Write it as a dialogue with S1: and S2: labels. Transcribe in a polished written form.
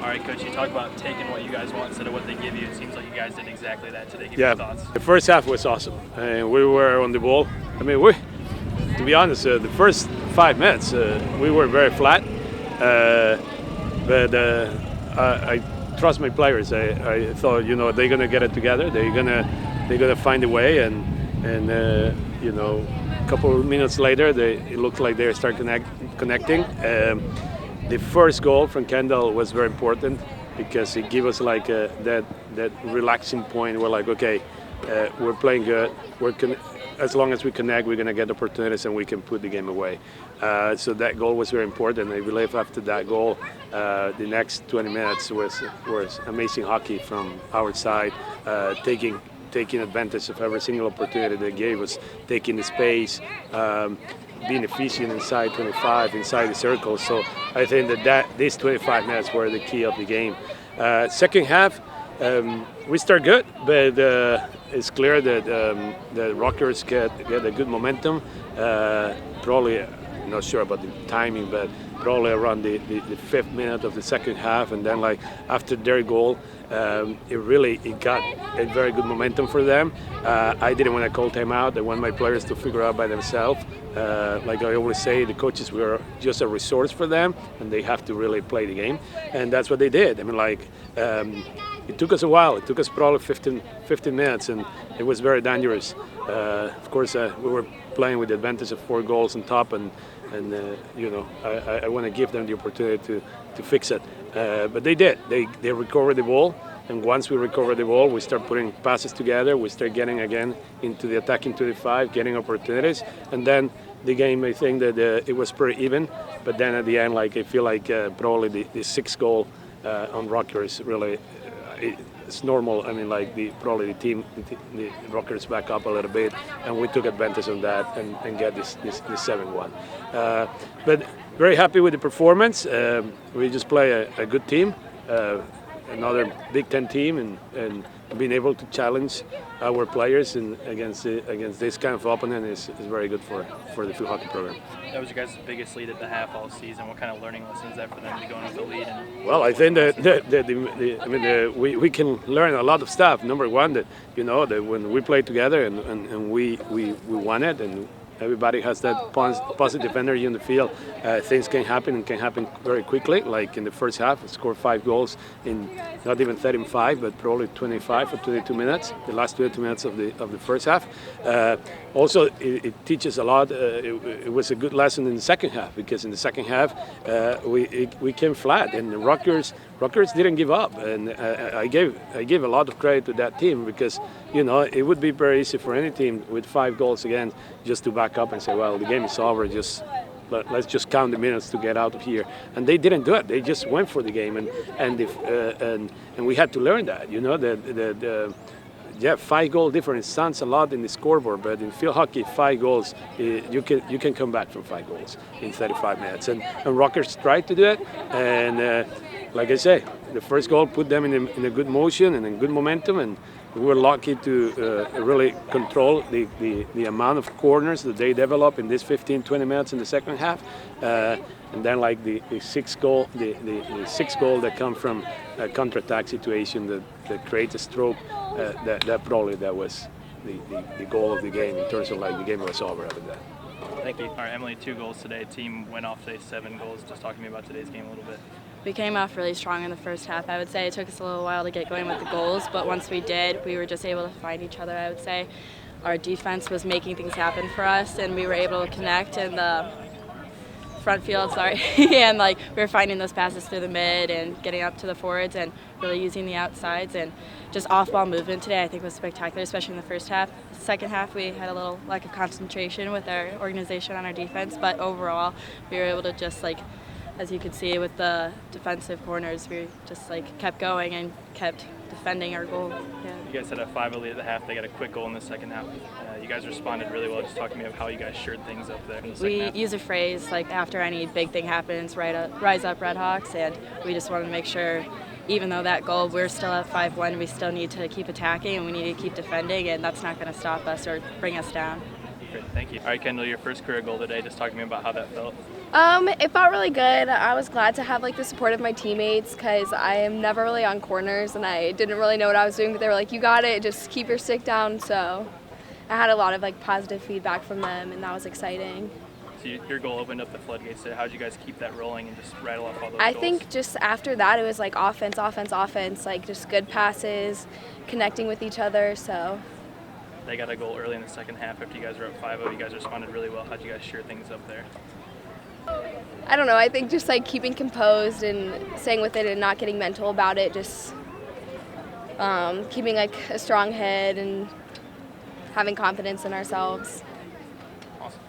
S1: All right, Coach, you talk about taking what you guys want instead of what they give you. It seems like you guys did exactly that today. Give
S2: Yeah,
S1: your thoughts.
S2: the first half was awesome. We were on the ball. I mean, to be honest, the first 5 minutes we were very flat. But I trust my players. I thought, they're gonna get it together. They're gonna find a way, and a couple of minutes later, it looked like they start connecting. The first goal from Kendall was very important because it gave us like that relaxing point. We're like, okay, we're playing good. As long as we connect, we're going to get opportunities and we can put the game away. So that goal was very important. I believe after that goal, the next 20 minutes was amazing hockey from our side, taking advantage of every single opportunity they gave us, taking the space, being efficient inside 25, inside the circle. So I think that these 25 minutes were the key of the game. Second half, we start good, but it's clear that the Rutgers get a good momentum. Probably, not sure about the timing, but probably around the 5th minute of the second half, and then like after their goal, it got a very good momentum for them. I didn't want to call timeout. I want my players to figure out by themselves. Like I always say, the coaches were just a resource for them, and they have to really play the game, and that's what they did. I mean, it took us a while. It took us probably 15 minutes, and it was very dangerous. Of course, we were playing with the advantage of 4 goals on top, and I want to give them the opportunity to fix it. But they did. They recovered the ball, and once we recover the ball, we start putting passes together. We start getting again into the attacking 25, getting opportunities, and then the game. I think that it was pretty even. But then at the end, I feel like probably the 6th goal on Rutgers really. It's normal. I mean, probably the Rutgers back up a little bit, and we took advantage of that and get this 7-1. But very happy with the performance. We just play a good team, another Big Ten team, and being able to challenge our players against this kind of opponent is very good for the field hockey program.
S1: That was your guys' biggest lead at the half all season. What kind of learning lessons is that for them to go into the lead?
S2: Well, I think we can learn a lot of stuff. Number one, that when we play together and we won it, and everybody has that positive energy in the field, things can happen and can happen very quickly. Like in the first half, we scored 5 goals in not even 35, but probably 25 or 22 minutes, the last 22 minutes of the first half. Also, it teaches a lot. It was a good lesson in the second half, because in the second half we came flat, and the Rutgers didn't give up, and I gave a lot of credit to that team, because it would be very easy for any team with 5 goals again just to back up and say, well, the game is over. Let's just count the minutes to get out of here. And they didn't do it. They just went for the game, and we had to learn that. 5-goal difference sounds a lot in the scoreboard, but in field hockey, 5 goals, you can come back from 5 goals in 35 minutes. And Rutgers tried to do it, and like I say, the first goal put them in a good motion and in good momentum, and we were lucky to really control the amount of corners that they develop in this 15-20 minutes in the second half. And then the 6th goal, the 6th goal that come from a counterattack situation that creates a stroke, that was the goal of the game, in terms of the game was over after that.
S1: Thank you. All right, Emily, 2 goals today. Team went off today 7 goals. Just talk to me about today's game a little bit.
S3: We came off really strong in the first half. I would say it took us a little while to get going with the goals, but once we did, we were just able to find each other, I would say. Our defense was making things happen for us, and we were able to connect in the front field, and we were finding those passes through the mid and getting up to the forwards and really using the outsides, and just off-ball movement today I think was spectacular, especially in the first half. The second half we had a little lack of concentration with our organization on our defense, but overall we were able to just as you could see with the defensive corners, we just kept going and kept defending our goal. Yeah.
S1: You guys had a 5 lead at the half. They got a quick goal in the second half. You guys responded really well. Just talk to me of how you guys shored things up there in the second half.
S3: We use a phrase after any big thing happens, rise up Red Hawks, and we just wanted to make sure, even though that goal, we're still at 5-1, we still need to keep attacking and we need to keep defending, and that's not going to stop us or bring us down.
S1: Great, thank you. All right, Kendall, your first career goal today. Just talk to me about how that felt.
S4: It felt really good. I was glad to have like the support of my teammates because I am never really on corners and I didn't really know what I was doing, but they were like, "You got it, just keep your stick down." So I had a lot of like positive feedback from them, and that was exciting.
S1: So your goal opened up the floodgates. So how did you guys keep that rolling and just rattle off all those
S4: I
S1: goals?
S4: think just after that, it was like offense, offense, offense, like just good passes, connecting with each other. So
S1: They got a goal early in the second half after you guys were up 5-0. You guys responded really well. How'd you guys shore things up there?
S4: I don't know. I think just like keeping composed and staying with it and not getting mental about it. Just keeping like a strong head and having confidence in ourselves.
S1: Awesome.